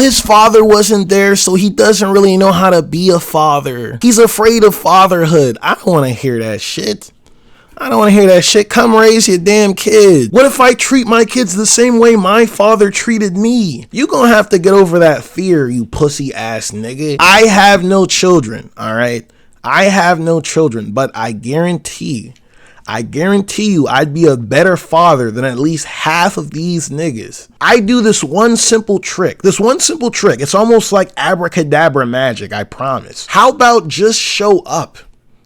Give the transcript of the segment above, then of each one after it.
his father wasn't there, so he doesn't really know how to be a father. He's afraid of fatherhood. I don't want to hear that shit. I don't want to hear that shit. Come raise your damn kid. What if I treat my kids the same way my father treated me? You gonna have to get over that fear, you pussy ass nigga. I have no children, all right? I have no children, but I guarantee you I'd be a better father than at least half of these niggas. I do this one simple trick. It's almost like abracadabra magic, I promise. How about just show up?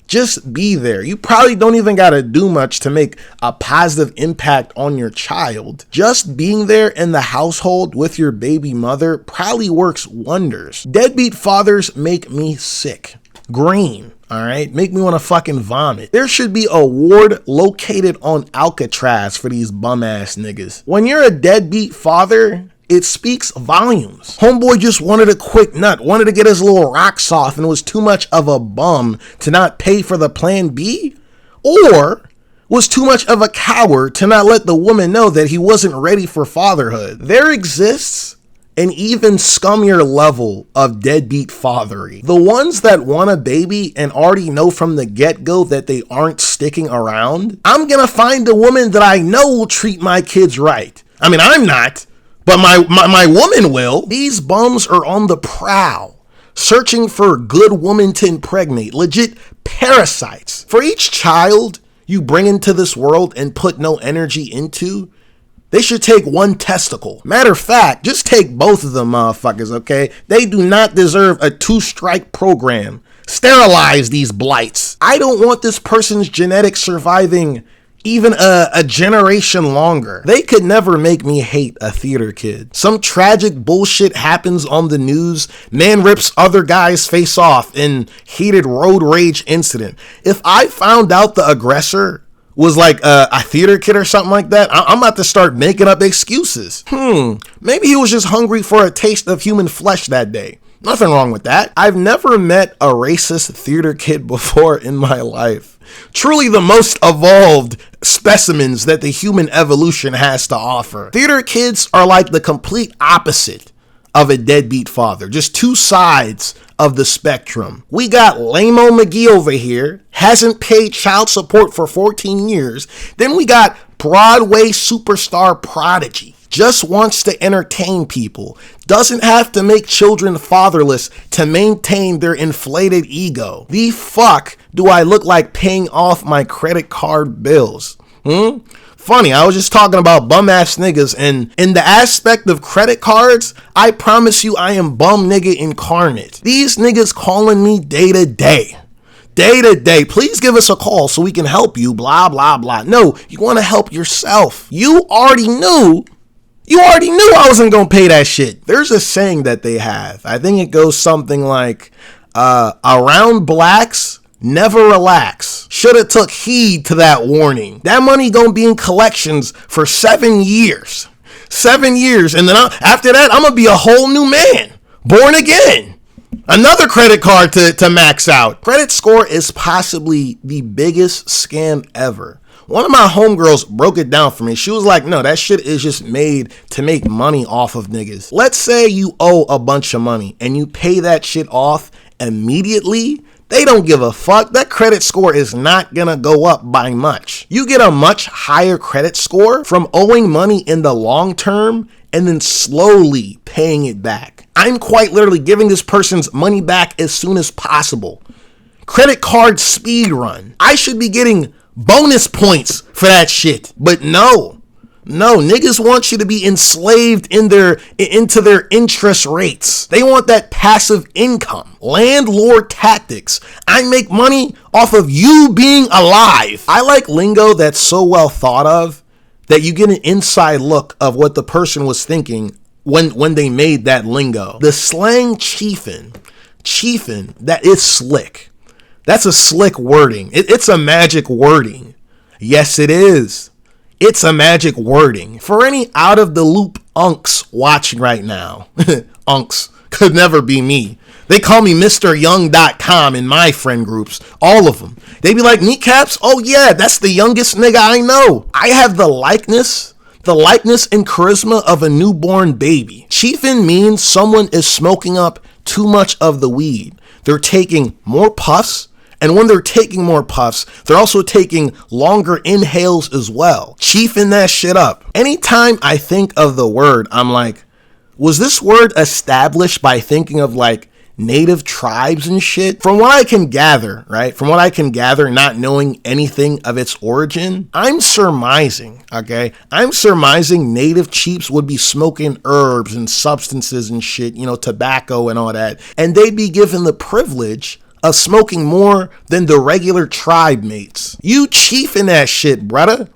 Just be there. You probably don't even gotta do much to make a positive impact on your child. Just being there in the household with your baby mother probably works wonders. Deadbeat fathers make me sick. Green. Alright, make me want to fucking vomit. There should be a ward located on Alcatraz for these bum ass niggas. When you're a deadbeat father, it speaks volumes. Homeboy just wanted a quick nut, wanted to get his little rocks off, and was too much of a bum to not pay for the plan B? Or was too much of a coward to not let the woman know that he wasn't ready for fatherhood? There exists an even scummier level of deadbeat fathery. The ones that want a baby and already know from the get-go that they aren't sticking around. I'm gonna find a woman that I know will treat my kids right. I mean, I'm not, but my woman will. These bums are on the prowl, searching for a good woman to impregnate, legit parasites. For each child you bring into this world and put no energy into, they should take one testicle. Matter of fact, just take both of them motherfuckers, okay? They do not deserve a 2-strike program. Sterilize these blights. I don't want this person's genetics surviving even a generation longer. They could never make me hate a theater kid. Some tragic bullshit happens on the news. Man rips other guy's face off in heated road rage incident. If I found out the aggressor was like a theater kid or something like that, I'm about to start making up excuses. Maybe he was just hungry for a taste of human flesh that day. Nothing wrong with that. I've never met a racist theater kid before in my life. Truly the most evolved specimens that the human evolution has to offer. Theater kids are like the complete opposite of a deadbeat father. Just two sides of the spectrum. We got Lame-O McGee over here, hasn't paid child support for 14 years. Then we got Broadway superstar Prodigy, just wants to entertain people, doesn't have to make children fatherless to maintain their inflated ego. The fuck do I look like paying off my credit card bills? Funny, I was just talking about bum ass niggas, and in the aspect of credit cards, I promise you I am bum nigga incarnate. These niggas calling me day to day. Please give us a call so we can help you, blah, blah, blah. No, you want to help yourself. You already knew I wasn't going to pay that shit. There's a saying that they have. I think it goes something like, around blacks, never relax. Shoulda took heed to that warning. That money gonna be in collections for 7 years. 7 years. And then after that, I'm gonna be a whole new man. Born again. Another credit card to max out. Credit score is possibly the biggest scam ever. One of my homegirls broke it down for me. She was like, no, that shit is just made to make money off of niggas. Let's say you owe a bunch of money and you pay that shit off immediately. They don't give a fuck. That credit score is not gonna go up by much. You get a much higher credit score from owing money in the long term and then slowly paying it back. I'm quite literally giving this person's money back as soon as possible. Credit card speed run. I should be getting bonus points for that shit. But no, niggas want you to be enslaved into their interest rates. They want that passive income. Landlord tactics. I make money off of you being alive. I like lingo that's so well thought of that you get an inside look of what the person was thinking when they made that lingo. The slang chiefin, that is slick. That's a slick wording. It's a magic wording. Yes, it is. It's a magic wording. For any out of the loop unks watching right now, unks could never be me. They call me MrYoung.com in my friend groups, all of them. They be like, Kneecaps? Oh yeah, that's the youngest nigga I know. I have the likeness, The likeness and charisma of a newborn baby. Chiefing means someone is smoking up too much of the weed. They're taking more puffs, and when they're taking more puffs, they're also taking longer inhales as well. Chiefing that shit up. Anytime I think of the word, I'm like, was this word established by thinking of like native tribes and shit? From what I can gather, right? From what I can gather, not knowing anything of its origin, I'm surmising, okay? I'm surmising native chiefs would be smoking herbs and substances and shit, you know, tobacco and all that. And they'd be given the privilege of smoking more than the regular tribe mates. You chiefing that shit, brother.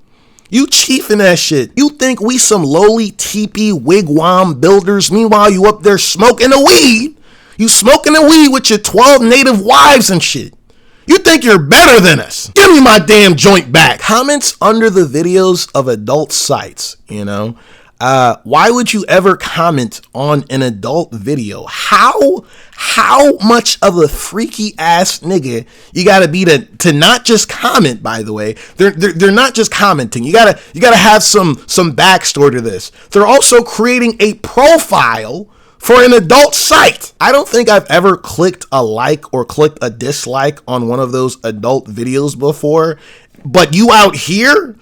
You chiefing that shit. You think we some lowly teepee wigwam builders? Meanwhile, you up there smoking the weed. You smoking the weed with your 12 native wives and shit. You think you're better than us. Give me my damn joint back. Comments under the videos of adult sites, you know. Why would you ever comment on an adult video? How much of a freaky ass nigga you gotta be to not just comment, by the way. They're not just commenting. You gotta have some backstory to this. They're also creating a profile for an adult site. I don't think I've ever clicked a like or clicked a dislike on one of those adult videos before, but you out here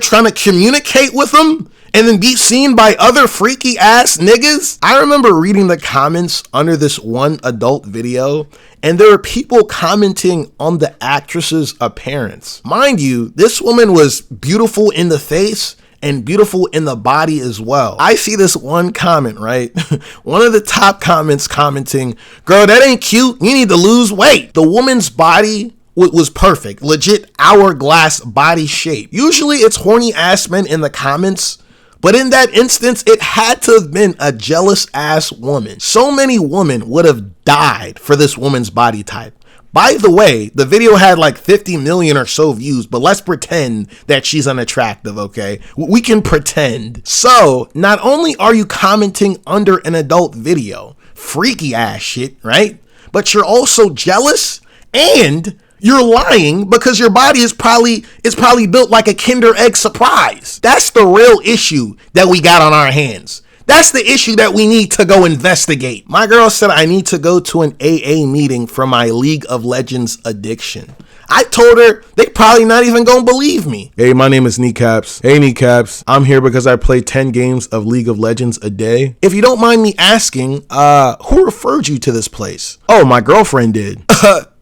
trying to communicate with them and then be seen by other freaky ass niggas? I remember reading the comments under this one adult video, and there were people commenting on the actress's appearance. Mind you, this woman was beautiful in the face and beautiful in the body as well. I see this one comment, right? One of the top comments commenting, "Girl, that ain't cute. You need to lose weight." The woman's body was perfect. Legit hourglass body shape. Usually it's horny ass men in the comments, but in that instance, it had to have been a jealous ass woman. So many women would have died for this woman's body type. By the way, the video had like 50 million or so views, but let's pretend that she's unattractive, okay? We can pretend. So, not only are you commenting under an adult video, freaky ass shit, right? But you're also jealous and you're lying because your body is probably built like a Kinder Egg surprise. That's the real issue that we got on our hands. That's the issue that we need to go investigate. My girl said I need to go to an AA meeting for my League of Legends addiction. I told her they probably not even gonna believe me. Hey, my name is Kneecaps. Hey, Kneecaps. I'm here because I play 10 games of League of Legends a day. If you don't mind me asking, who referred you to this place? Oh, my girlfriend did.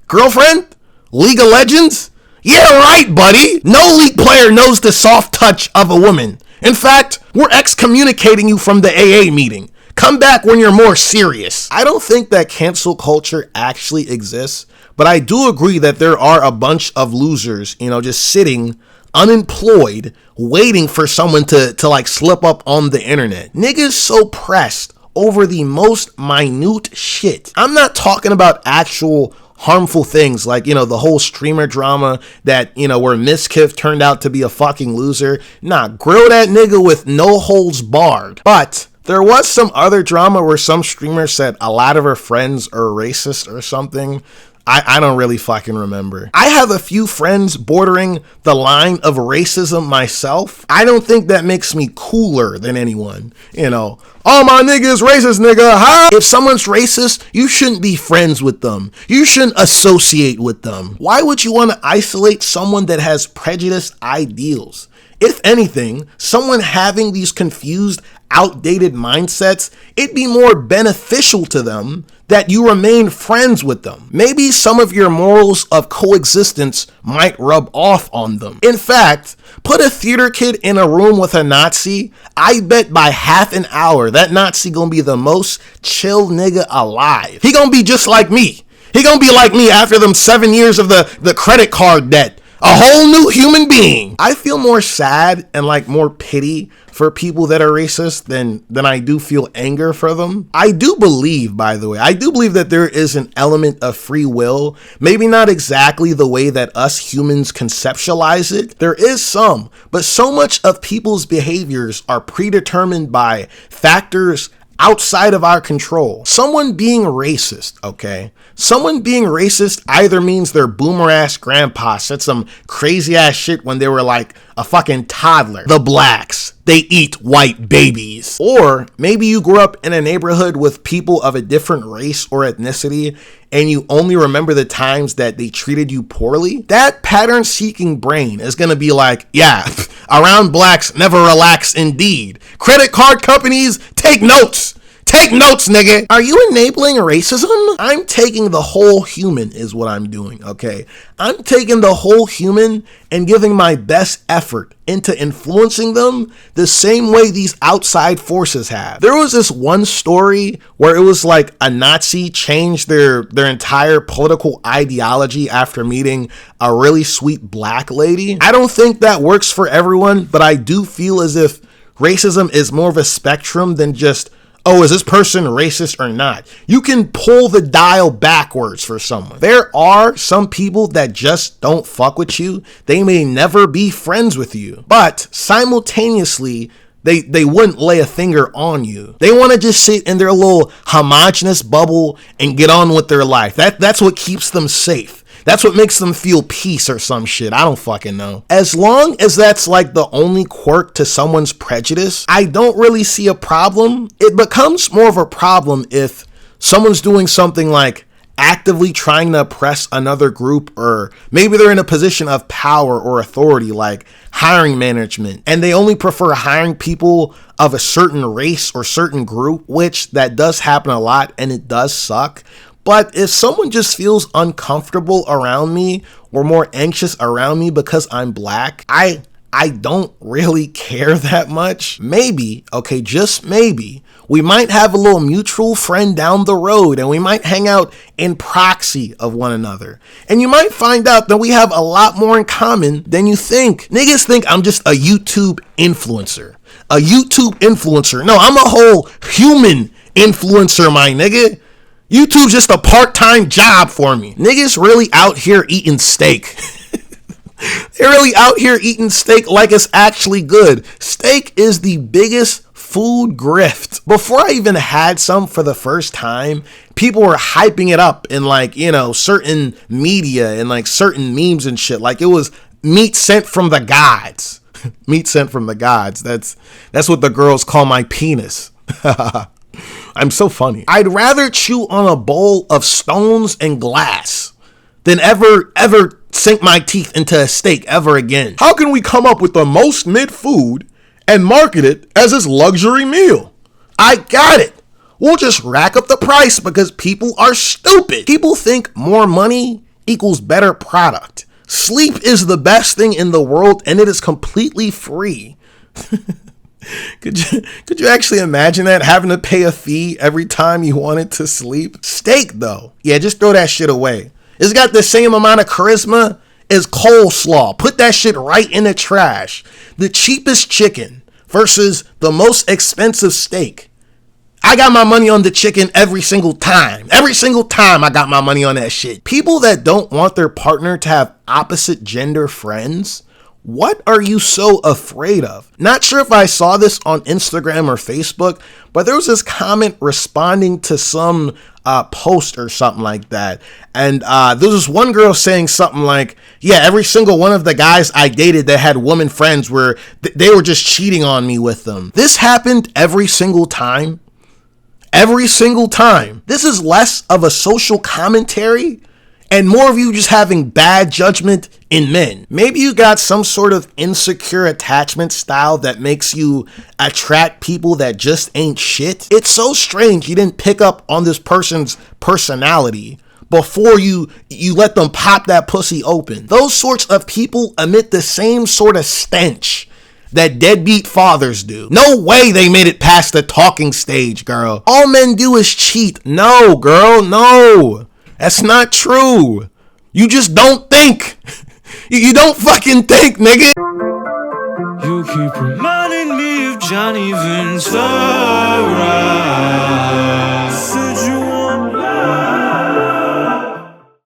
Girlfriend? League of Legends? Yeah, right, buddy. No League player knows the soft touch of a woman. In fact, we're excommunicating you from the AA meeting. Come back when you're more serious. I don't think that cancel culture actually exists, but I do agree that there are a bunch of losers, you know, just sitting unemployed, waiting for someone to like slip up on the internet. Niggas so pressed over the most minute shit. I'm not talking about actual harmful things like, you know, the whole streamer drama that, you know, where Miss Kiff turned out to be a fucking loser. Nah, grill that nigga with no holds barred. But there was some other drama where some streamer said a lot of her friends are racist or something. I don't really fucking remember. I have a few friends bordering the line of racism myself. I don't think that makes me cooler than anyone, you know. Oh, my nigga is racist, nigga. Huh? If someone's racist, you shouldn't be friends with them. You shouldn't associate with them. Why would you want to isolate someone that has prejudiced ideals? If anything, someone having these confused, outdated mindsets, it'd be more beneficial to them that you remain friends with them. Maybe some of your morals of coexistence might rub off on them. In fact, put a theater kid in a room with a Nazi, I bet by half an hour, that Nazi gonna be the most chill nigga alive. He gonna be just like me. He gonna be like me after them 7 years of the credit card debt. A whole new human being. I feel more sad and like more pity for people that are racist than I do feel anger for them. I do believe, by the way, I do believe that there is an element of free will. Maybe not exactly the way that us humans conceptualize it. There is some, but so much of people's behaviors are predetermined by factors outside of our control. Someone being racist, okay? Someone being racist either means their boomer ass grandpa said some crazy ass shit when they were like a fucking toddler. The blacks, they eat white babies. Or maybe you grew up in a neighborhood with people of a different race or ethnicity and you only remember the times that they treated you poorly. That pattern-seeking brain is gonna be like, yeah, around blacks, never relax indeed. Credit card companies, take notes. Take notes, nigga. Are you enabling racism? I'm taking the whole human is what I'm doing, okay? I'm taking the whole human and giving my best effort into influencing them the same way these outside forces have. There was this one story where it was like a Nazi changed their entire political ideology after meeting a really sweet black lady. I don't think that works for everyone, but I do feel as if racism is more of a spectrum than just, oh, is this person racist or not? You can pull the dial backwards for someone. There are some people that just don't fuck with you. They may never be friends with you, but simultaneously, they wouldn't lay a finger on you. They want to just sit in their little homogenous bubble and get on with their life. That's what keeps them safe. That's what makes them feel peace or some shit. I don't fucking know. As long as that's like the only quirk to someone's prejudice, I don't really see a problem. It becomes more of a problem if someone's doing something like actively trying to oppress another group, or maybe they're in a position of power or authority like hiring management, and they only prefer hiring people of a certain race or certain group, which that does happen a lot and it does suck. But if someone just feels uncomfortable around me or more anxious around me because I'm black, I don't really care that much. Maybe, okay, just maybe, we might have a little mutual friend down the road and we might hang out in proxy of one another. And you might find out that we have a lot more in common than you think. Niggas think I'm just a YouTube influencer. A YouTube influencer. No, I'm a whole human influencer, my nigga. YouTube's just a part-time job for me. Niggas really out here eating steak. They're really out here eating steak like it's actually good. Steak is the biggest food grift. Before I even had some for the first time, people were hyping it up in like, you know, certain media and like certain memes and shit. Like it was meat sent from the gods. Meat sent from the gods. That's what the girls call my penis. I'm so funny. I'd rather chew on a bowl of stones and glass than ever sink my teeth into a steak ever again. How can we come up with the most mid food and market it as this luxury meal? I got it. We'll just rack up the price because people are stupid. People think more money equals better product. Sleep is the best thing in the world and it is completely free. Could you actually imagine that, having to pay a fee every time you wanted to sleep? Steak though, yeah, just throw that shit away. It's got the same amount of charisma as coleslaw. Put that shit right in the trash. The cheapest chicken versus the most expensive steak. I got my money on the chicken every single time. Every single time I got my money on that shit. People that don't want their partner to have opposite gender friends, what are you so afraid of? Not sure if I saw this on Instagram or Facebook, but there was this comment responding to some post or something like that. And there was this one girl saying something like, yeah, every single one of the guys I dated that had woman friends were, they were just cheating on me with them. This happened every single time. Every single time. This is less of a social commentary and more of you just having bad judgment in men. Maybe you got some sort of insecure attachment style that makes you attract people that just ain't shit. It's so strange you didn't pick up on this person's personality before you let them pop that pussy open. Those sorts of people emit the same sort of stench that deadbeat fathers do. No way they made it past the talking stage, girl. All men do is cheat. No, girl, no. That's not true. You just don't think. You don't fucking think, nigga. You keep reminding me of Johnny Ventura. Said you